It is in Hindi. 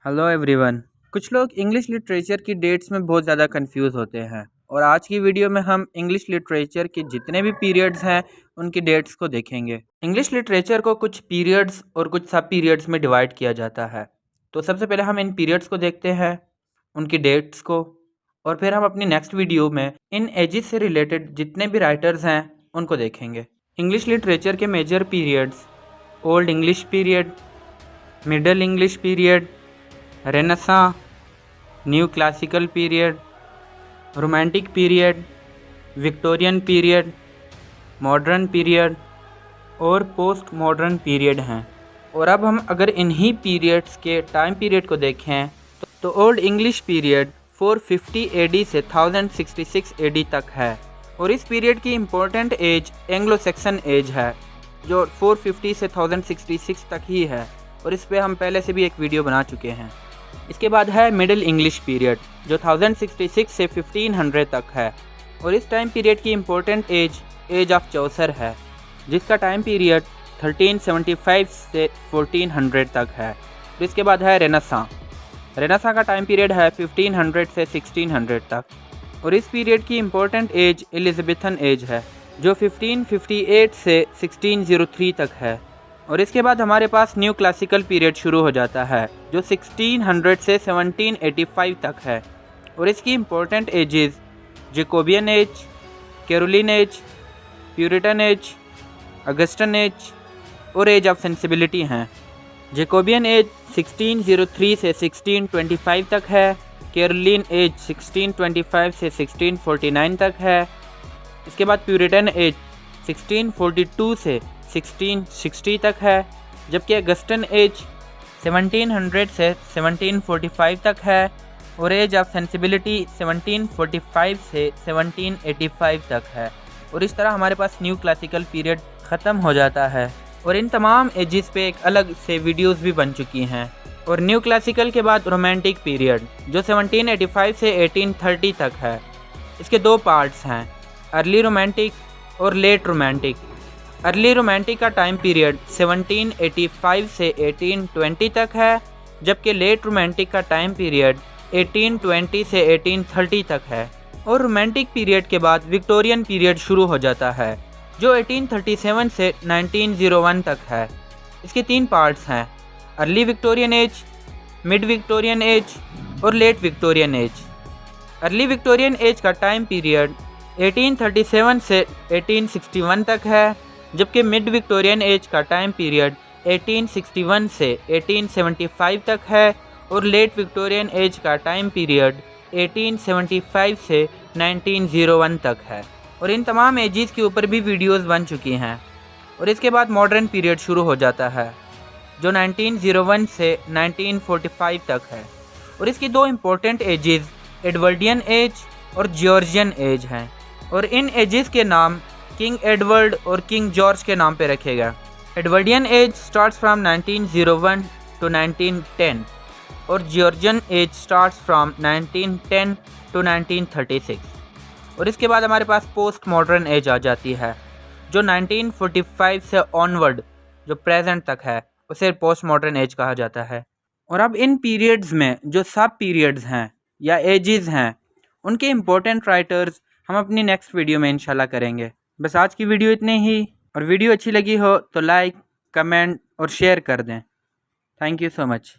Hello everyone. कुछ लोग इंग्लिश लिटरेचर की डेट्स में बहुत ज़्यादा कंफ्यूज होते हैं और आज की वीडियो में हम इंग्लिश लिटरेचर के जितने भी पीरियड्स हैं उनकी डेट्स को देखेंगे। इंग्लिश लिटरेचर को कुछ पीरियड्स और कुछ सब पीरियड्स में डिवाइड किया जाता है। तो सबसे पहले हम इन पीरियड्स को देखते हैं, उनकी डेट्स को, और फिर हम अपनी नेक्स्ट वीडियो में इन एजेस से रिलेटेड जितने भी राइटर्स हैं उनको देखेंगे। इंग्लिश लिटरेचर के major periods: old English period, middle English period, renaissance, new classical period, romantic period, Victorian period, modern period और पोस्ट मॉडर्न पीरियड हैं। और अब हम अगर इन्हीं पीरियड्स के टाइम पीरियड को देखें तो ओल्ड इंग्लिश पीरियड 450 AD से 1066 AD तक है और इस पीरियड की important age Anglo Saxon age है जो 450 से 1066 तक ही है और इस पे हम पहले से भी एक वीडियो बना चुके हैं। इसके बाद है मिडिल इंग्लिश पीरियड जो 1066 से 1500 तक है और इस टाइम पीरियड की इम्पोर्टेंट एज ऑफ चौसर है जिसका टाइम पीरियड 1375 से 1400 तक है। और इसके बाद है रेनेसां का टाइम पीरियड है 1500 से 1600 तक और इस पीरियड की इम्पोर्टेंट एज एलिजाबेथन एज है जो 1558 से 1603 तक है। और इसके बाद हमारे पास न्यू क्लासिकल पीरियड शुरू हो जाता है जो 1600 से 1785 तक है और इसकी important ages Jacobean age, Caroline age, Puritan age, Augustan age और एज ऑफ सेंसिबिलिटी हैं। जैकोबियन एज 1603 से 1625 तक है, कैरोलिन एज 1625 से 1649 तक है। इसके बाद प्यूरिटन एज 1642 से 1660 तक है, जबकि अगस्टन एज 1700 से 1745 तक है और एज ऑफ सेंसिबिलिटी 1745 से 1785 तक है। और इस तरह हमारे पास न्यू क्लासिकल पीरियड ख़त्म हो जाता है और इन तमाम एजेस पे एक अलग से वीडियोस भी बन चुकी हैं। और न्यू क्लासिकल के बाद रोमांटिक पीरियड जो 1785 से 1830 तक है। इसके दो पार्ट्स हैं, अर्ली रोमांटिक और लेट रोमांटिक। अर्ली रोमांटिक का टाइम पीरियड 1785 से 1820 तक है, जबकि लेट रोमांटिक का टाइम पीरियड 1820 से 1830 तक है। और रोमांटिक पीरियड के बाद विक्टोरियन पीरियड शुरू हो जाता है जो 1837 से 1901 तक है। इसके तीन पार्ट्स हैं, early Victorian age, mid Victorian age और late Victorian age. Early Victorian age का टाइम पीरियड 1837 से 1861 तक है, जबकि मिड विक्टोरियन एज का टाइम पीरियड 1861 से 1875 तक है और लेट विक्टोरियन एज का टाइम पीरियड 1875 से 1901 तक है। और इन तमाम एजेस के ऊपर भी वीडियोस बन चुकी हैं। और इसके बाद मॉडर्न पीरियड शुरू हो जाता है जो 1901 से 1945 तक है और इसकी दो इम्पोर्टेंट एजेस एडवर्डियन एज और जॉर्जियन एज हैं और इन एजेस के नाम किंग एडवर्ड और किंग जॉर्ज के नाम पे रखे गए। Edwardian age starts from 1901 to 1910 और Georgian age starts from 1910 to 1936। और इसके बाद हमारे पास पोस्ट मॉडर्न एज आ जाती है जो 1945 से ऑनवर्ड जो प्रेजेंट तक है उसे पोस्ट मॉडर्न एज कहा जाता है। और अब इन पीरियड्स में जो सब पीरियड्स हैं या एजेस हैं उनके इम्पोर्टेंट राइटर्स हम अपनी नेक्स्ट वीडियो में इंशाल्लाह करेंगे। बस आज की वीडियो इतने ही, और वीडियो अच्छी लगी हो तो लाइक, कमेंट और शेयर कर दें। Thank you so much.